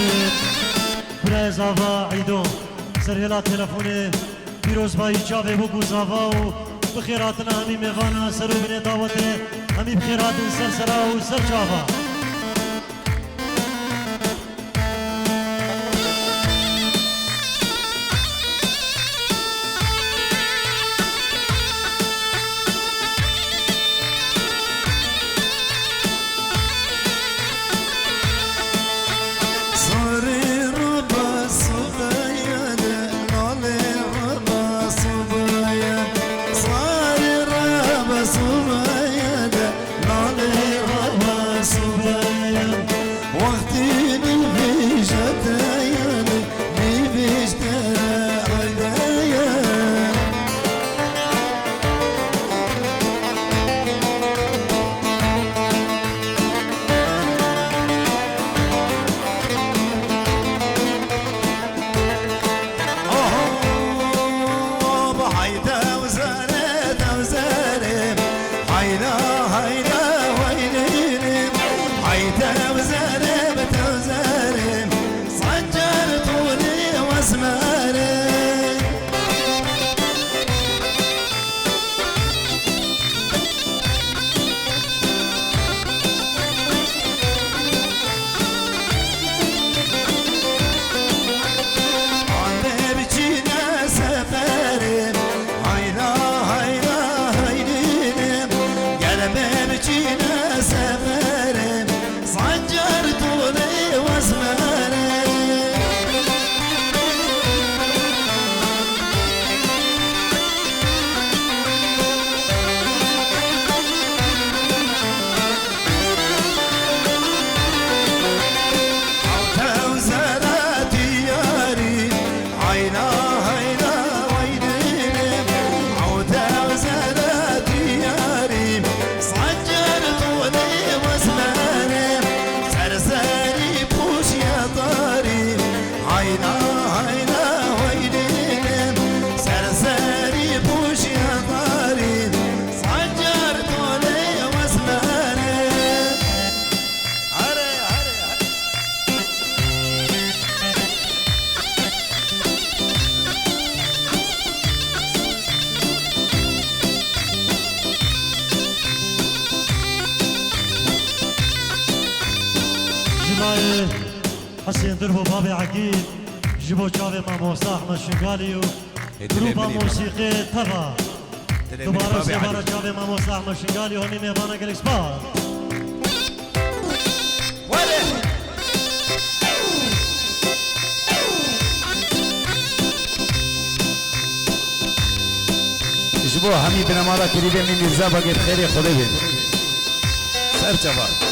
بید برای زاوا عیدو سرهلا تلفونه پیروز بایی چاوه بگو زاوا و بخیراتنا همی میوانا سرو بینه دعوته همی بخیراتن سر سرا و سر چاوا حسين دربو بابي عقيل جيبو جابي ماموسا احمد شنقالي وجروبا موسيقى تبا دوباره سبارة جابي ماموسا احمد شنقالي هوني ميبانا قلق سبار جيبو همي بنمالا كريبه من مرزا بقيت خيري خده بين سر جواب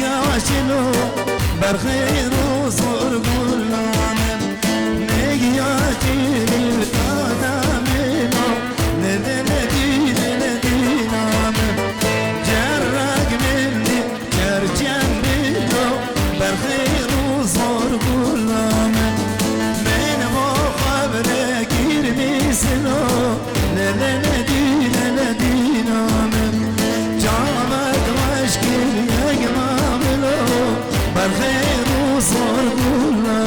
قاشلو برخير وصور قلامم نياتي للقدامينو لذلدي لذلدينامم جرق مني جرجم بيدو برخير وصور قلامم من مو خبرك يرميسنو لذلدي لذلدينامم جامك مشكل يا جماملو بالخير وصور كلنا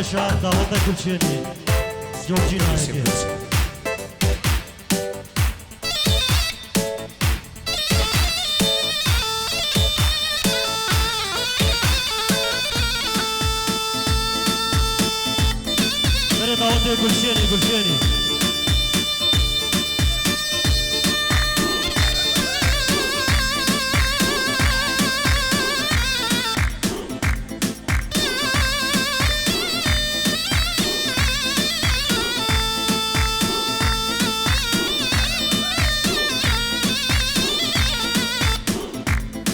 باشا دعوتك كل شيء جورجينا هيك دعوتك كل شيء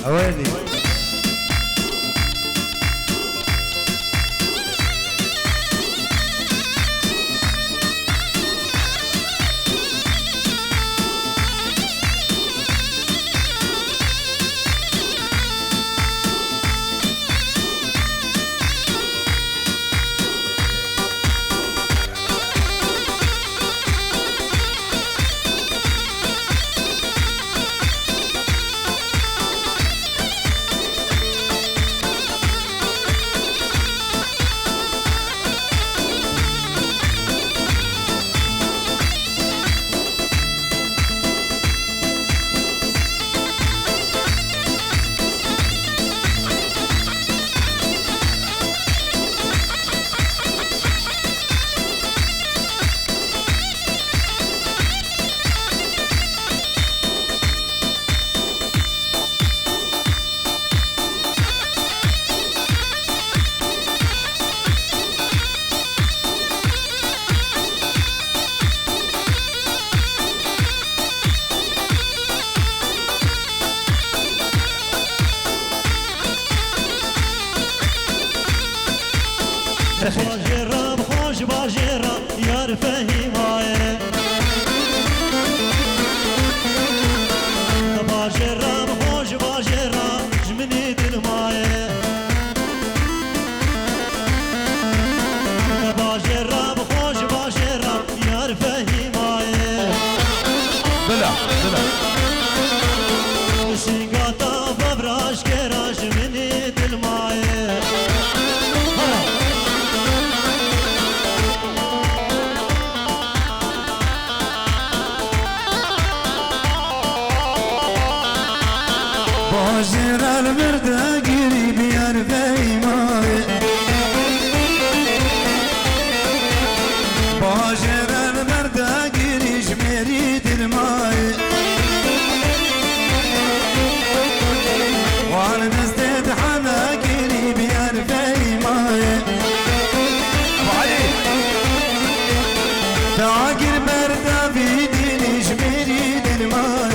اواني باجرة بخوش باجرة يار فهيماية باجرة بخوش باجرة جمني دلماية باجرة بخوش باجرة يار فهيماية بلا سيقاطا ببراش كراش جمني دلماية باجر المردة قريب يرفي ماي باجر المردة قريش مريد الماي والمزدد حنا قريب يرفي ماي تعقر مردة في دينيش مريد الماي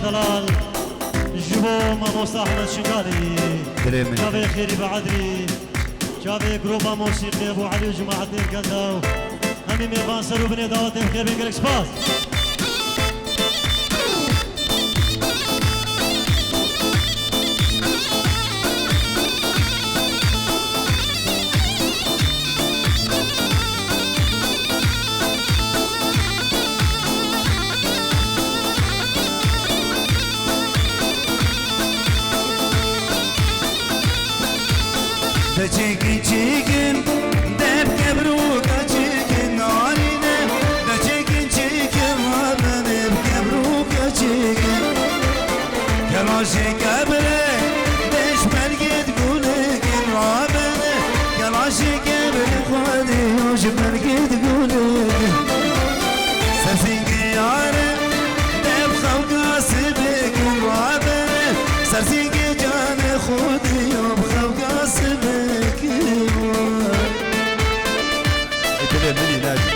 دلال جبو ماموس احمد شنقالي جابي خيري بعدري جابي جروبا موسيقى ابو علي وجماعة القنداو همي ميفان سرو بني دعوتي بخير بين قلق سباس Chicken, chicken, that cabruca chicken, narine. The chicken, chicken, mother, cabruca chicken. Kalashi kabre, desh mergit gulekin rabene. Kalashi kabre, khadi hosh mergit gulekin. یاره دب خوگا سبک وابره سرزنگ جان خودی اب خوگا سبک ایتله منی ناجی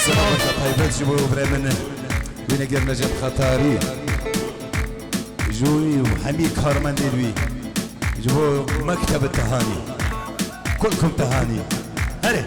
سلامت طیبت جبو برای منه بینگر نجات خطاری جوی و همی کارمندی دوی جبو مكتب التهاني كلكم تهاني هري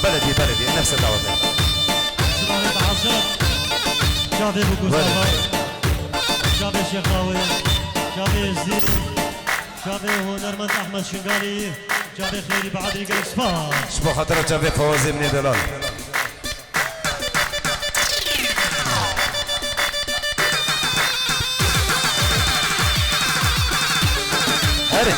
بلدي بلدي نفس دعوتك. زمانة عصر جابي بوكو زافا جابي شيخاوي جابي الزين جابي هنرمند احمد شنقالي جابي خيري بعد رجال صفار شبو خاطر جابي فوازي من دلال. هري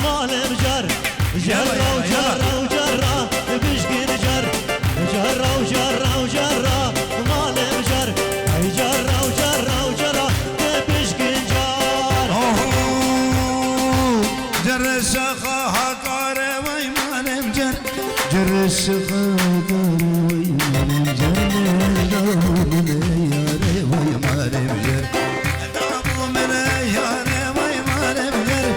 مالم جر جرة وجرة وجرة بشكل جر جرة وجرة وجرة مالم جر جرة وجرة وجرة بشكل جر جر الشخا هكار وي مالم جر جر الشخا هكار وي مالم جر وي مالم جر دابو من ياري وي مالم جر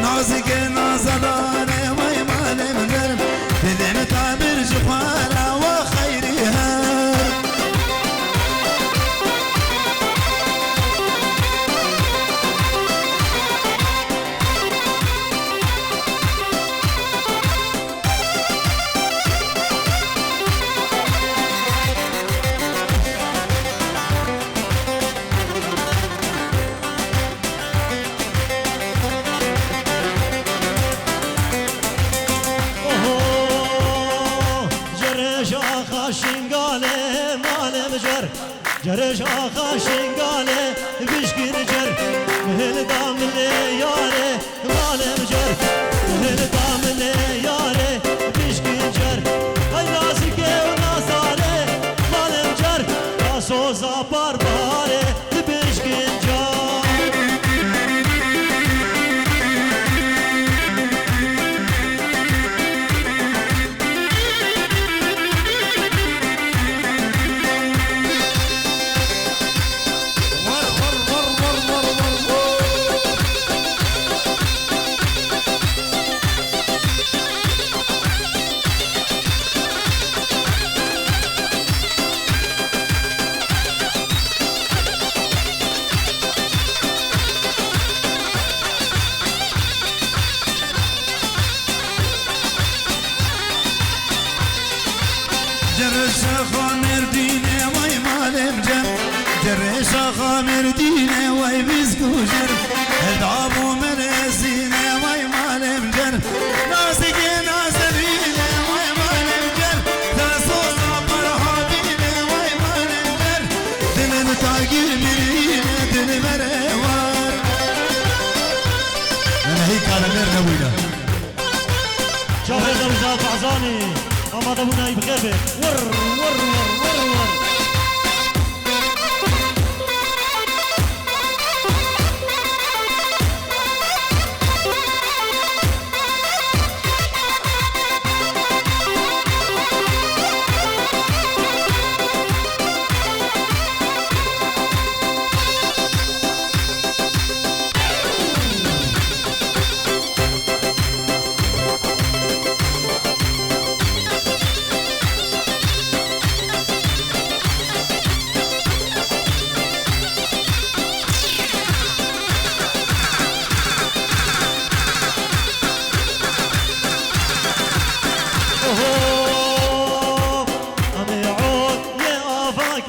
نازك نازلان وي مالم جر دلم تعبر جفانا وخيرها شنقاله مالم جر جرش آخا شنقاله بشكر جر مهل دام ياره مالم جر مهل دام ياره بشكر جر هاي نازك ونازاله مالم جر راسوزا بارباره بشكر جر مردينه وي مالم جر جريشة مردينه وي بيزكو جر الدعابو من الزينه وي مالم جر ناسك نازلينه وي مالم جر تاسوسا مرحبينه وي مالم جر دل تاقير مرينه دل مريوار انا هيك على مير نويله شوف زوجات عزاني اما ابونا يبغيبه ور ور ور ور ور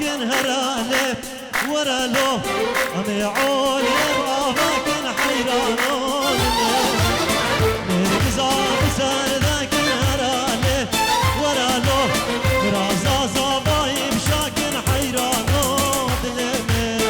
كن هرالي ورا له أمي عولي بابا كن حيرانون نرقزا بسر ذاك هرالي ورا له رازا زباي بشاكن حيرانون دلمي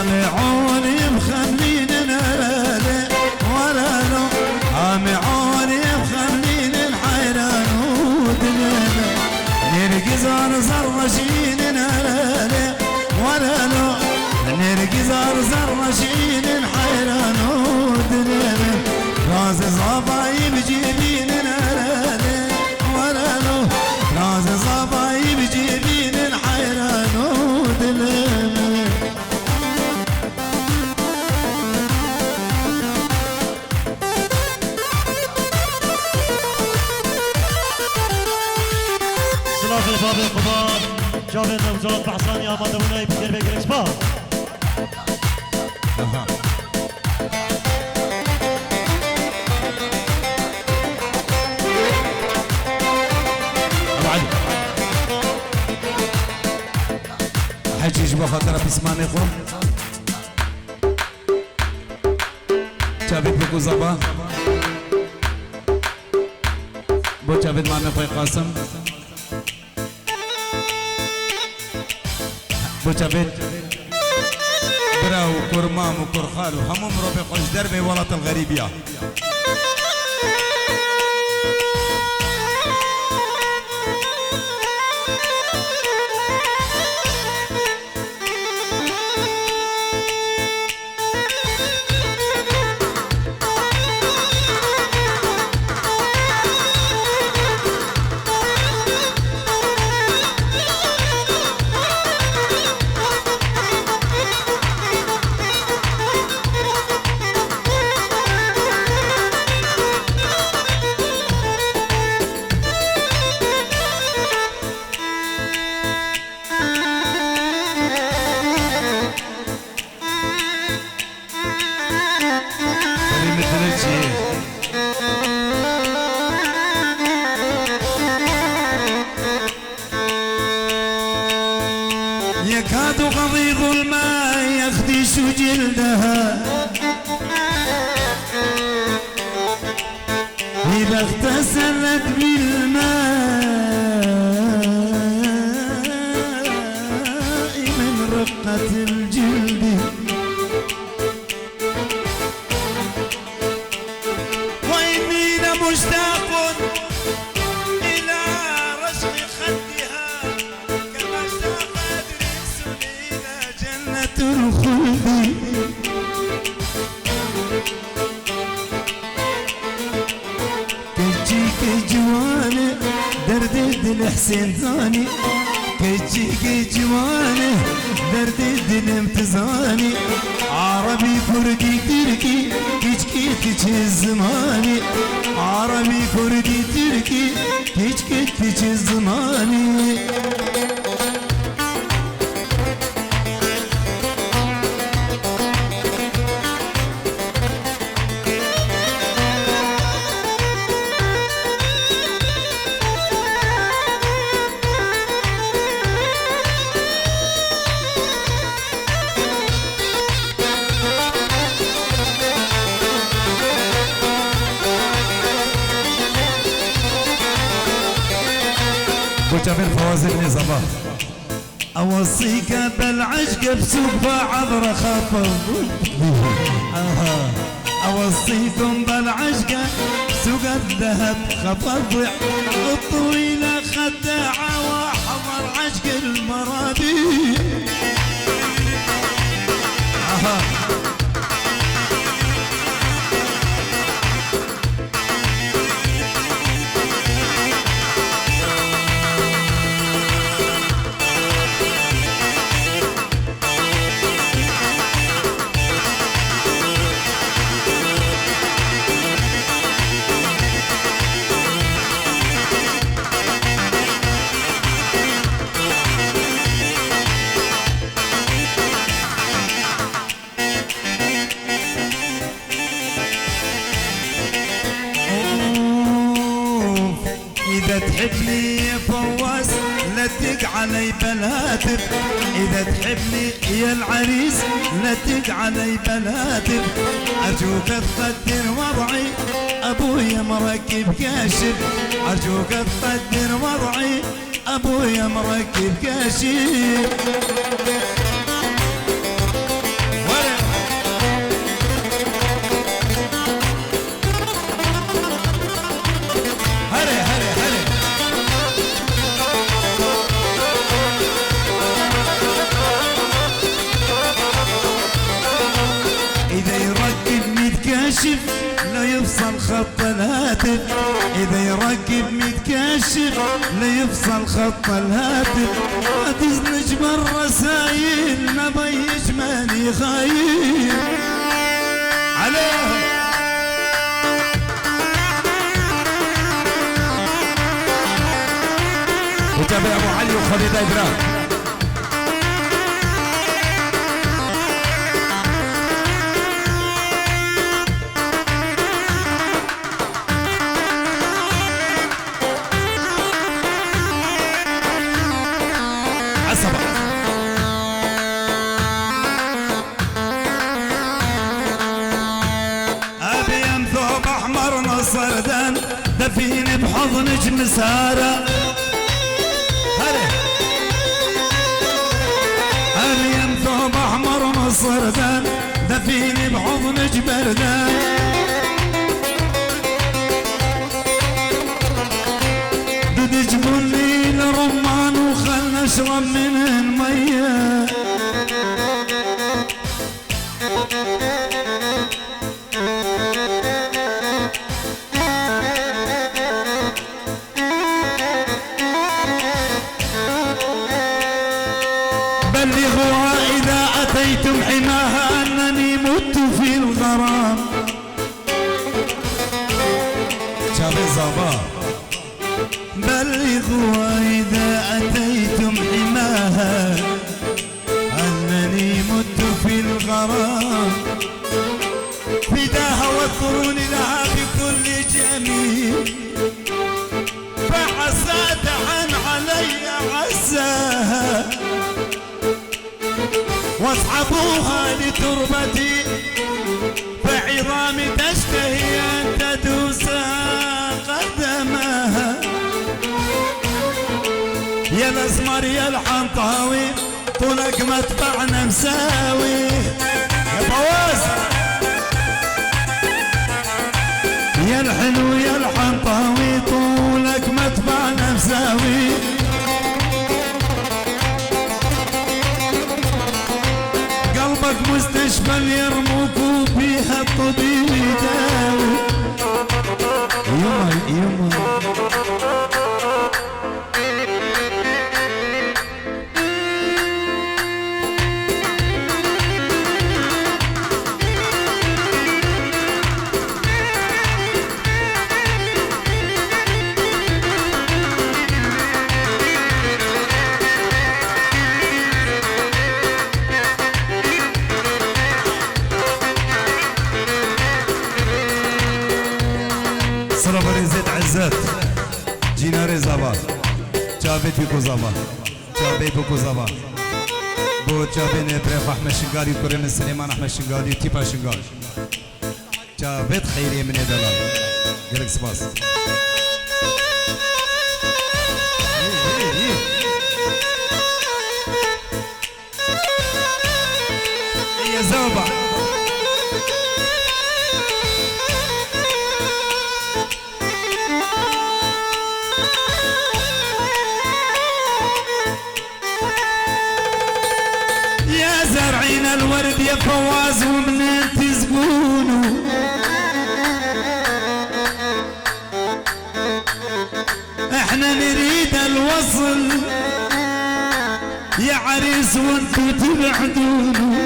أمي عوني مخلين نرالي ولا لو أمي عوني مخلين الحيران ودلنا نرقز زرشين نرالي ولا لو نرقز زرشين الحيران ودلنا راز صبايب جيبين نرالي ولا لو راز صبايب جيبين الحيران ودلنا سلاف الباب القبار جاب نوزاد بحصاني آماده وناي بكر بكر اكسبار حجيج بخاطر بسماني خون جاوید بگو زبا بو جاوید مانه خوی قاسم بو جاوید براو كرمام وكرخال وهموم ربي خوش دربي ولط الغريبية يكاد غضيض الماء يخدش جلدها إذا اغتسلت بالماء من رقة الجلد وإني لمشتاق إلى رشق خدها كما اشتاق إدريس إلى جنة الخلد كجيك جواني دردد الحسين ثاني كجيك جواني دردد الامتزاني عربي كردي تركي كجكي تجي الزماني عربي كردي تركي كجكي تجي الزماني بوجابين فوازير نظام أوصيك بالعشق بسوق عذرة خطر أوصيكم بالعشق سوق الذهب خفضع الطويلة خداعة وحضر عشق المرابي إذا تحبني يا فواز لا تقعلي بلاتب، إذا تحبني يا العريس لا تقعلي بلاتب، أرجوك تقدر وضعي أبويا مركب كاشف، أرجوك تقدر وضعي أبويا مركب كاشف. كاشف لا يفصل خط الهاتف، إذا يركب متكاشف لا يفصل خط الهاتف، ما تزنج بالرسايل نبي يجمالي خايف عليه. وتابع أبو علي وخالد إبراهيم. صردان دفيني بحضنك مسارة، أريم ثوب أحمر مصردان دفيني بحضنك بردان، دد جبني لرمان وخلنا اشرب من المية، بلغوها إذا أتيتم حماها أنني مت في الغرام. شابي زابا بلغوها إذا أتيتم حماها أنني مت في الغرام، فداها والثرون لها بكل جميل، فعسى تحن علي عساها واصحبوها لتربتي، فعظامي تشتهي أن تدوس قدمها، يا الأزمر يا الحنطاوي طولك مدفعنا مساوي يا فواز، يا الحلو يا الحنطاوي طولك مدفعنا مساوي، قلبك مستشفى يرموكوا فيها الطبيب يداوي. يما يما صرف زيت عزات جيناري زبا جابي بيكو زبا جابي بيكو زبا بو جابي نبريخ أحمد شنقالي كريم سليمان أحمد شنقالي تيبا شنقال جابت خيري من دلال قلق سباس يا زوبا زارعين الورد يا فواز ومنين تسقونوا، احنا نريد الوصل يا عريس وانتو تبعدونوا،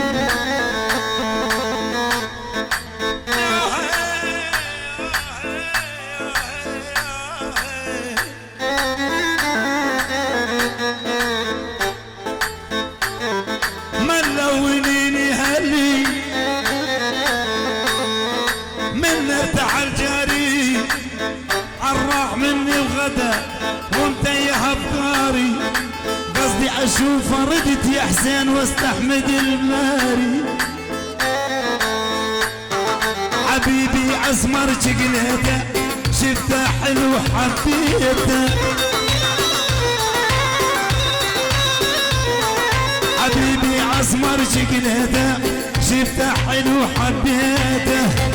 ملونيني هلي من ارتاح الجري عالراح مني الغدا ومتيح افكاري قصدي اشوف ردت يا حسين واستحمد الماري حبيبي اسمر شقلته شفته حلو حبيته حبيبي اسمر شقلته شفته حلو حبيته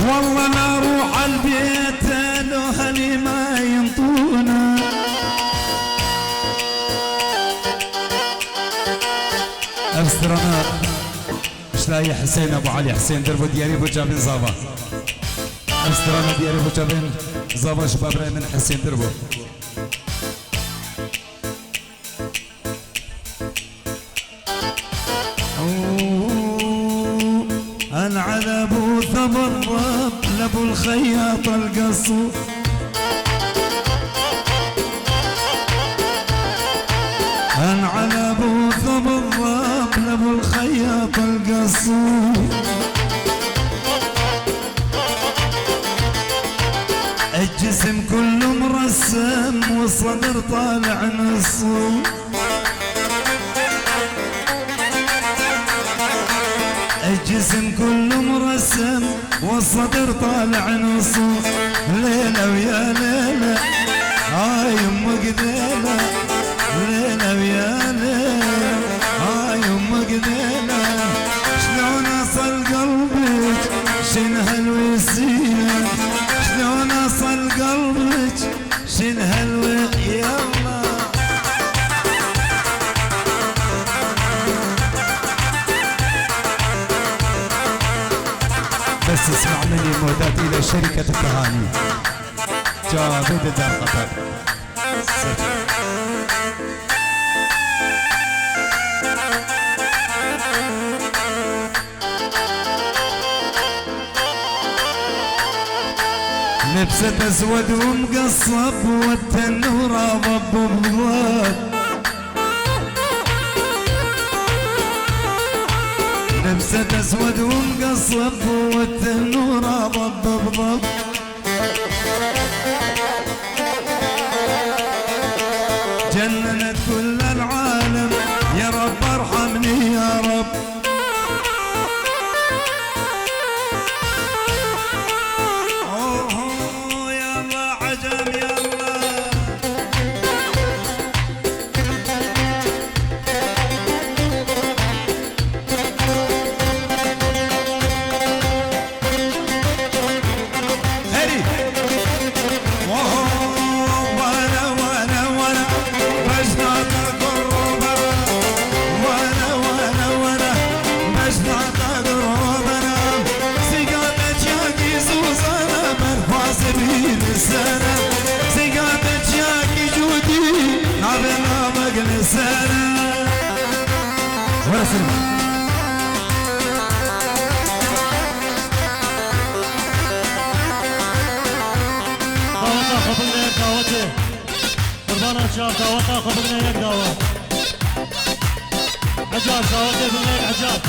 والله لا اروح البيت لو هلي ما ينطونا افسرنا مش لاقي حسين ابو علي حسين دربو دياري ابو جابين زابا افسرنا دياري ابو جابين زابا شباب من حسين دربو العذب ثبرب لابو الخياط القصوف العذب ثبرب لابو الخياط القصوف الجسم كله مرسم والصدر طالع نصوف الجسم كله مرسم والصدر طالع نصوص ليلة ويا ليلة هاي ام قديلة ليلة ويا ليلة هاي ام قديلة شلون اصل قلبك شن هالوسيلة شلون اصل قلبك شن هالوسيلة بس اسمع مني مودات الى شركة التهاني جابد دار قطر لبسة اسود ومقصب والتنور ضب بضاد لبسة اسود ومقصب والتنور ضب بضب جننت كل العالم يا رب ارحمني يا رب اوه يا الله عجب يا الله شاف دعوتها خبرنا لك دعوة عجاب دعوتها بالليل عجاب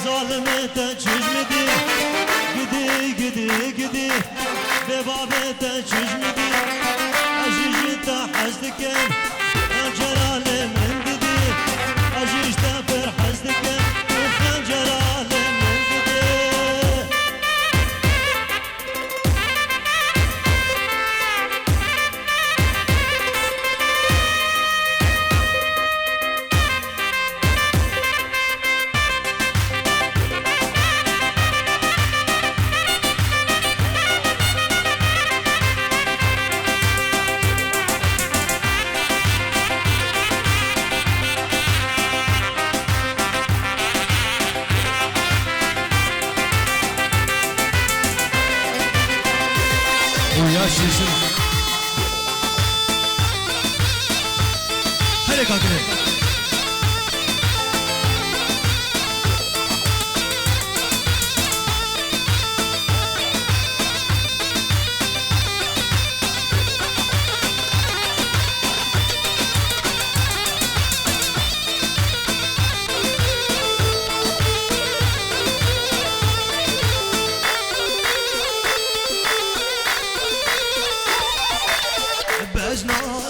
ظالمته چشمدی گدی به بابته چشمدی عجیجتا حزدکن خنجرال من دیدی عجیجتا پر حزدکن خنجرال من دیدی ويا شيشن هلي كاكري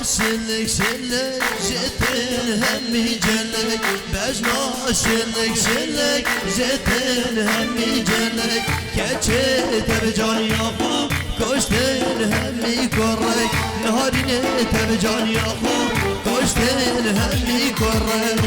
شلك شلك جيتن همي جلك بجنا شلك شلك جيتن همي جلك كتشت بجاني أخو كشتن همي كرك نهارين تبجاني أخو كشتن همي كرك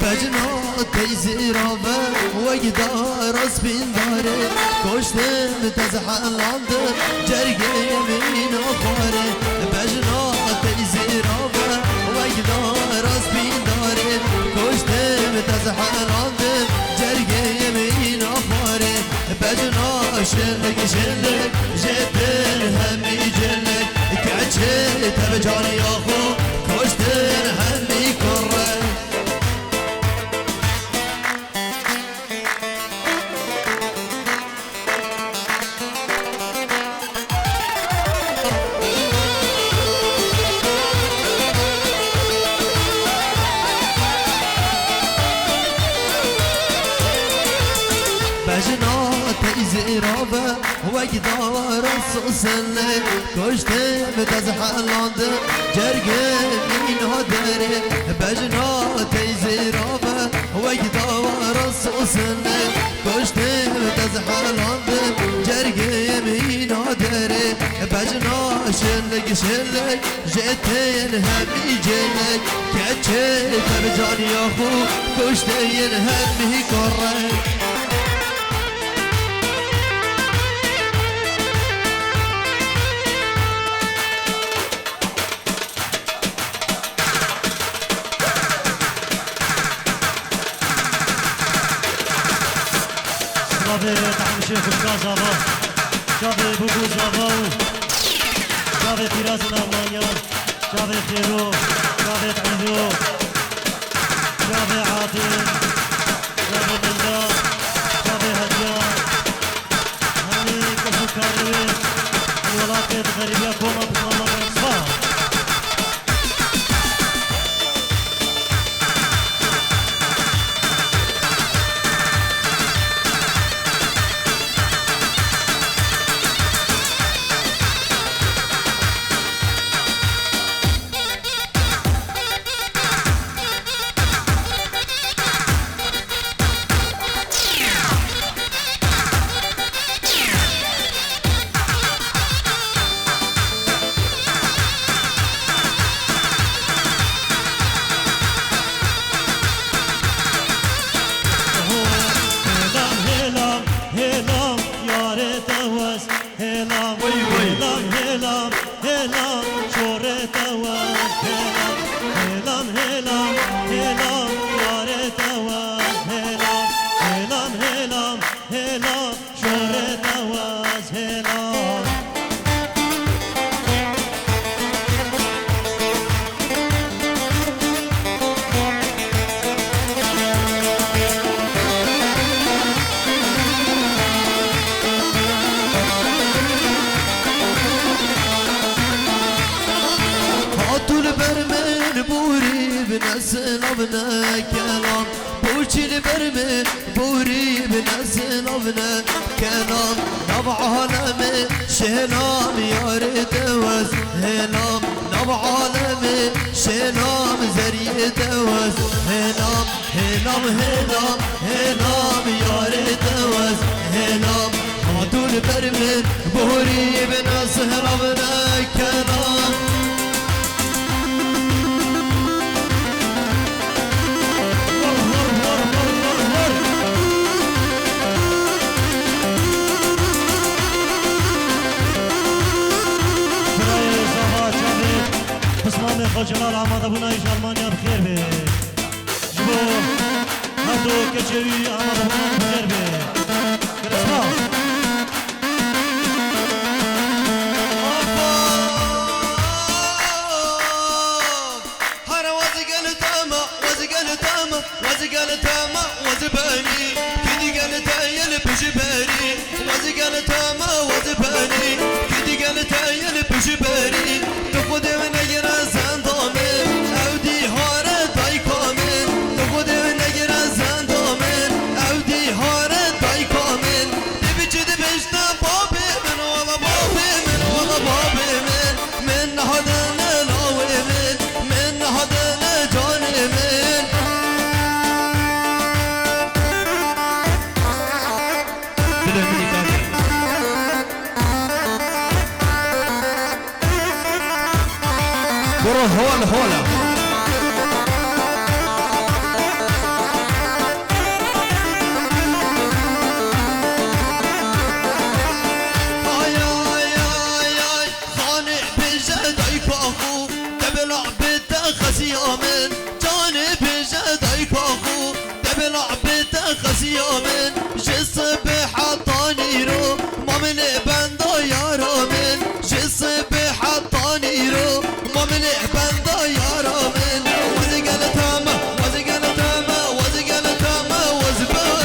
بجنا تيزيرابه وقدار اسبين داره كشتم تزحلاند جرگه يمين اخاره بجنا تيزيرابه وقدار اسبين داره كشتم تزحلاند جرگه يمين اخاره بجنا شلك شلك جيتن همي جلك كعجل تبجاني اخو كشتن همي كره بجنا تيزيرابه وقدار السوسنة كشتم تزحلاند جرگه من هدره بجنا تيزيرابه وقدار السوسنة كشتم تزحلاند جرگه من هدره بجنا شلك شلك جيتين همي جلك كتشت بجاني اخو كشتين همي كرك جابي تعم شيخ الكازافا جابي بوبو زافاو جابي فراس الألمانيا جابي خيرو جابي عيدو جابي عاطف جابي مندا جابي هديان هاني كفو كاروين الولايات الغريبية كوما بطلما بنصفار بنا كلام بوشي برمي بوري بنزل ابنا كلام نبع عالمي شهلام يا ريت وز هلام نبع عالمي شهلام زريت وز هلام هلام هلام هلام يا ريت وز هلام خاتون برمي بوري بنزل ابنا كلام مسلمانیا بخیر به جبو هر دو کچوی آمد بمان بخیر به کرسما وزباني كدي قالت يا بجباري قالت ما وزباني كدي قالت يا بجباري تخد من يرزان ضامن اودي هاره داي كامل تخد من يرزان ضامن اودي هاره داي كامل تبي جد بجنا بابي من والله بابي من والله بابي من هذا ناوي من هذا جاني من برو هول هولا خسيامن جاني بجداي كاخو تبلع خسيامن جس بحطاني رو ما من بندا يارامن جس بحطاني رو ما من بندا يارامن وزي قالتاما وزي قالتاما وزي قالتاما وزباني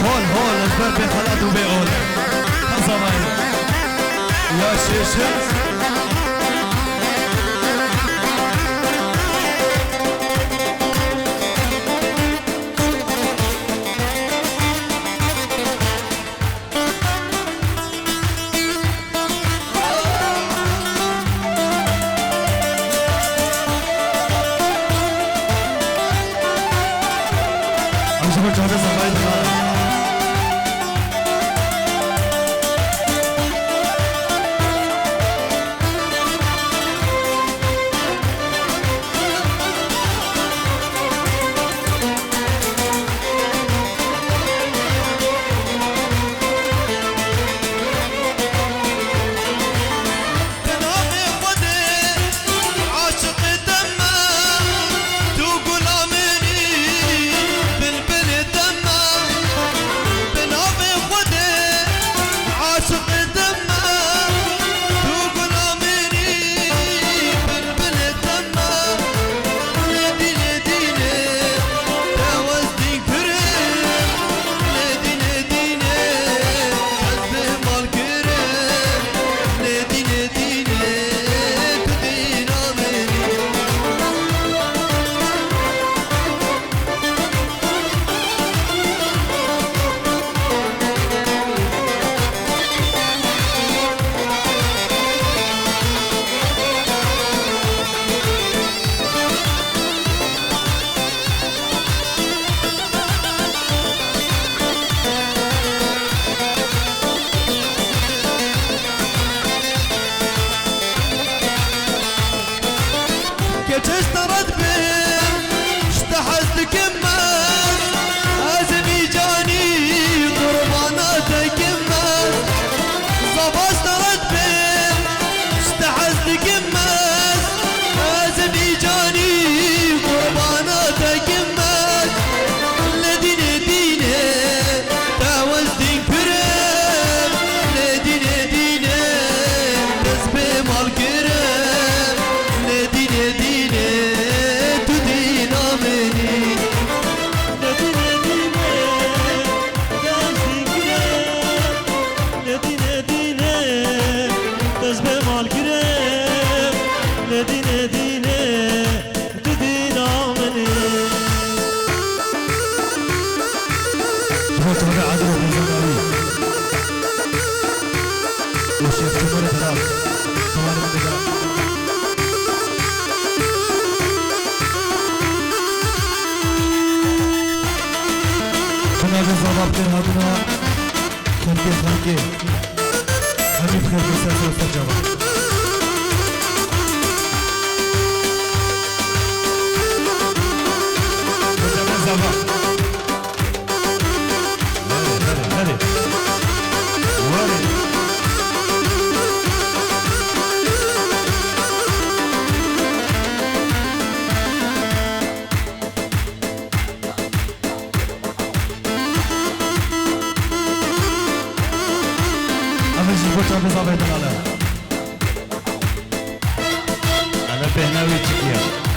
هول هول الباب بخلات وبيقول حصمين يا شيشة عشان جهاز صغير تابع عدل وخزانوي والشيخ تمر دلال طوال المدقات جناب الضباب كان هدنا خلقي حبيب خير مسلسل الترجمة أنا بهناوي تشكيها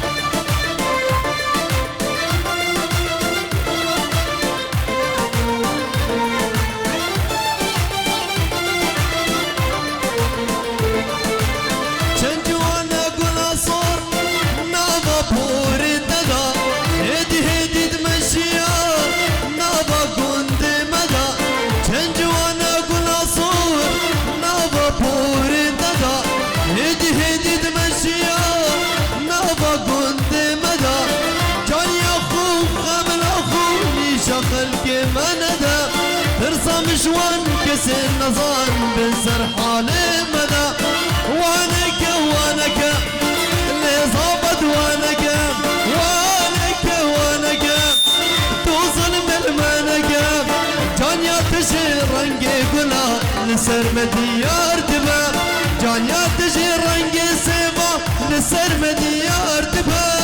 مشوان كسر نظام بنسر حالي مدى وانك اللي ظابط وانك توصل بالمنك جان يا تجي رنقي قلا لسر مديار تبا جان يا تجي رنقي سيبا لسر مديار تبا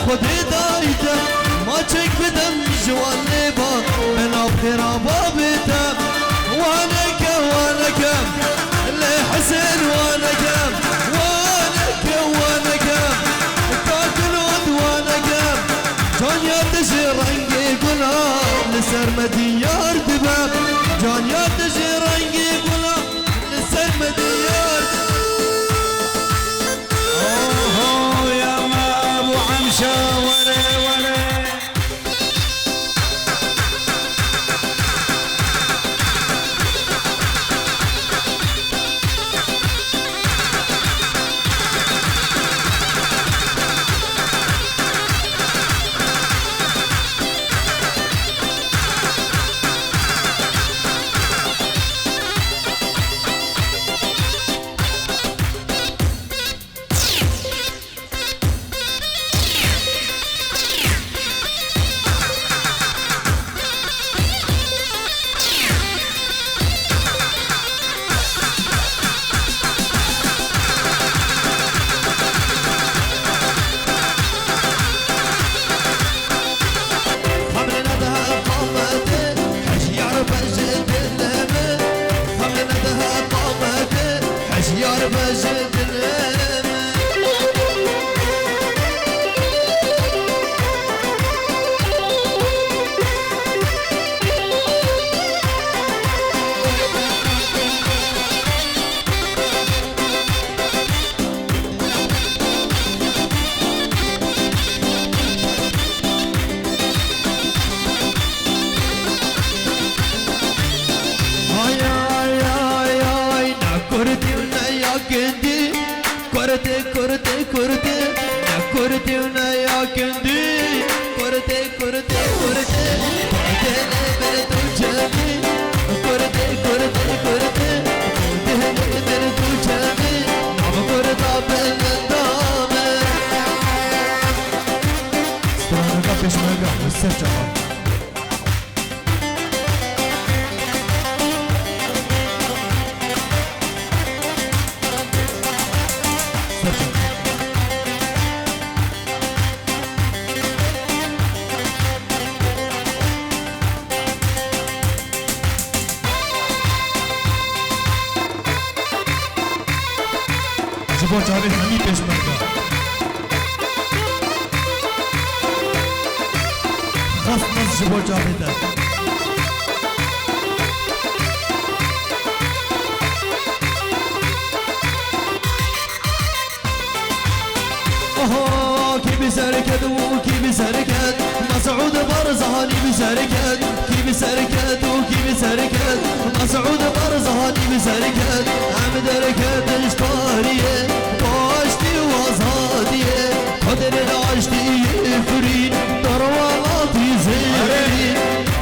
خودی دایته ما چک بدم جوان لبا من آخر بابته وانك اللي حسن وانك تاكلون وانك جان يا تجي رنقي قلا لسر مديار دباب جان يا تجي رنقي قلا لسر مديار kurte una ya kendi kurte ne mere tu chami جبو جاوید همی پیش مرگا خاص ناز جبو جاویده كي بسركت وكي بسركت مسعود برزهاني بسركت كي بسركت وكي بسركت مسعود برزهاني بسركت عمد ركت اشطاريه باشتي وازاديه قدر العشتي يفرين دروالاتي زين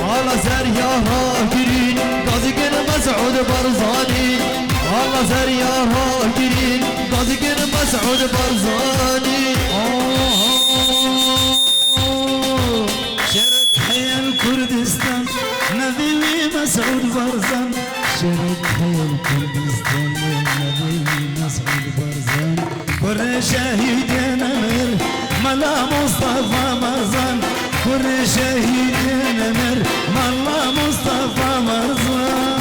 على زريا هاكرين قازقين مسعود برزاني على زريا هاكرين قازقين مسعود برزاني شرق حيال كردستان نبيوي مسعود برزان شرق حيال كردستان نبيوي مسعود برزان كل شهيد نمر ملا مصطفى مرزان كل شهيد نمر ملا مصطفى مرزان